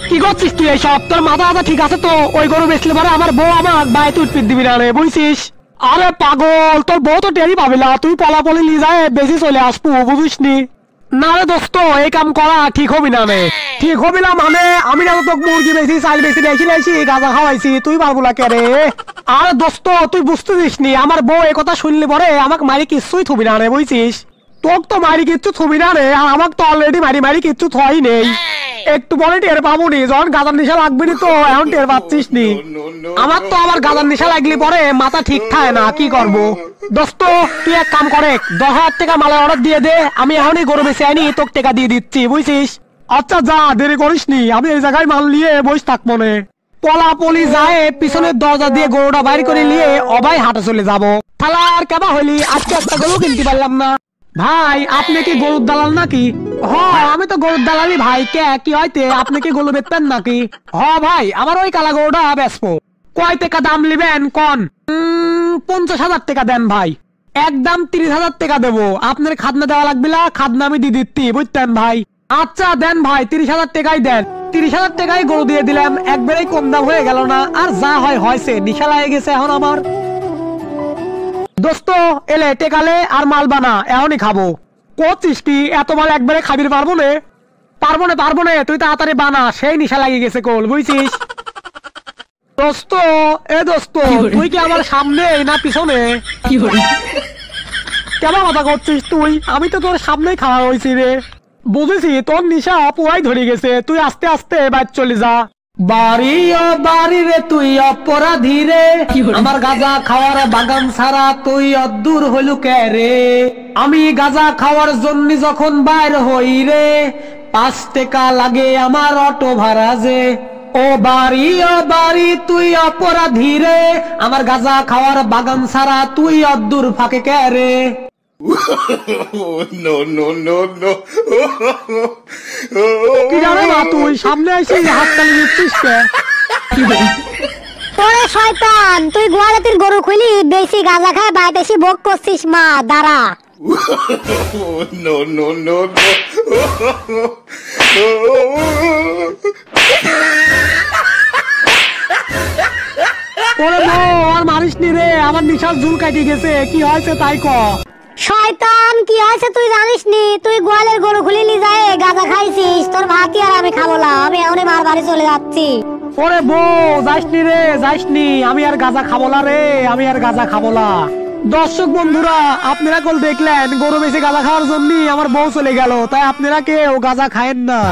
কি করছিস তুই এইসব? তোর মাথা মাথা ঠিক আছে তো? ওই গরু বেচলে পরে আমার বউ আমার বাড়িতে উঠপিট দিবি না রে, বুঝছিস? আরে পাগল, তোর বউ তো টেরই পাবি না, তুই পলাপলি নিয়ে যায় বেশি চলে আসবো, বুঝিসনি? না রে দোস্ত, এই কাম করা ঠিক হবি না রে। ঠিক হবি না মানে আমি না তোকে মুরগি বেশি চাল বেশি রেখে রেখি গাঁজা খাওয়াইছি, তুই পারবো না কে রে? আরে দোস্ত তুই বুঝতেছিস নি, আমার বউ এই কথা শুনলি পরে আমাকে মারি কিচ্ছুই থুবি না রে, বুঝছিস? তোকে তো মারি কিচ্ছু থুবি না রে, আর আমাকে তো অলরেডি মারি মারি কিচ্ছু থই নেই। একটু পরে টের পাবো নি, যখন গাঁজার নেশা লাগবে নি তো এখন টের পাচ্ছিস নি। আমার তো আবার গাঁজার নেশা লাগলি পরে মাথা ঠিক থাকে না, কি করব? দোস্ত তুই এক কাম করে 10,000 টাকা মালের অর্ডার দিয়ে দে, আমি এখনই গরু বেঁচে আনি তোকে টাকা দিয়ে দিচ্ছি, বুঝছিস? আচ্ছা যা, দেরি করিস নি, আমি এই জায়গায় মাল নিয়ে বসে থাকবো নে। পলাপলি যায় পিছনের দরজা দিয়ে গরুটা বাইর করে নিয়ে অবাই হাঁটা চলে যাবো। থালা আর কেবা হইলি, আজকে একটা গরু কিনতে পারলাম না। ভাই আপনি কি গরুর দালাল নাকি? হ্যাঁ আমি তো গরুর দালালি ভাই। কে কি হইতে, আপনি কি গরু বেচবেন নাকি? হ্যাঁ ভাই আমার ওই কালা গরুটা বেচবো। কয় টাকা দাম নিবেন কোন? 50,000 টাকা দেন ভাই। একদম 30,000 টাকা দেবো। আপনার খাজনা দেওয়া লাগবে না, খাজনা আমি দিয়ে দিচ্ছি, বুঝতেন ভাই? আচ্ছা দেন ভাই, 30,000 টাকাই দেন। 30,000 টাকাই গরু দিয়ে দিলাম, একবারেই কম দাম হয়ে গেল না? আর যা হয় হয়েছে, নিশা লাগে গেছে এখন আমার। দোস্ত এলে টেকালে আর মাল বানা, এখনই খাবো। করছিস কি, এত মাল একবারে খাবি পারবো না? পারবো না, তুই তাড়াতাড়ি বানা, সেই নিশা লাগিয়ে গেছে কোল, বুঝছিস? দোস্ত এ দোস্ত, তুই কি আমার সামনে না পিছনে? কেমন কথা করছিস তুই? আমি তো তোর সামনেই খাওয়া হয়েছি রে। বুঝেছি তোর নিশা পুরাই ধরে গেছে, তুই আস্তে আস্তে বাইরে চলে যা। বাড়ি ও বাড়ি রে তুই অপরাধী রে, আমার গাঁজা খাওয়ার বাগান ছাড়া তুই অদূর হইলু কে রে? আমি গাঁজা খাওয়ার জন্য যখন বাইর হই রে, 5 টাকা লাগে আমার অটো ভাড়া যে। ও বাড়ি তুই অপরাধী রে, আমার গাঁজা খাওয়ার বাগান ছাড়া তুই অদূর ফাঁকে কে রে? কি জানো না তুই সামনে এসে হাত তালি দিচ্ছিস কে? ওরে শয়তান, তুই গোয়ালের গরু খুলি বেশি গাঁজা খায় বাইরে এসে ভোগ করছিস, মা দাঁড়া। ওরে বউ আর মারিস নি রে, আমার নিশার ঝুল কাটি গেছে, কি হয়েছে তাই ক। শয়তান কি হয়েছে তুই জানিস নি? তুই গোয়ালের গরু খুলি নি যায় গাঁজা খাইছিস, তোর ভাতি আর আমি খাবো না, আমি এখনই মার বাড়ি চলে যাচ্ছি। ওরে বউ যাসনি রে, যাসনি, আমি আর গাঁজা খাবো না রে, আমি আর গাঁজা খাবো না। দর্শক বন্ধুরা আপনারা কল দেখলেন গরু বেশি গাঁজা খাওয়ার জন্য আমার বউ চলে গেল, তাই আপনারা কেউ গাঁজা খায়েন না।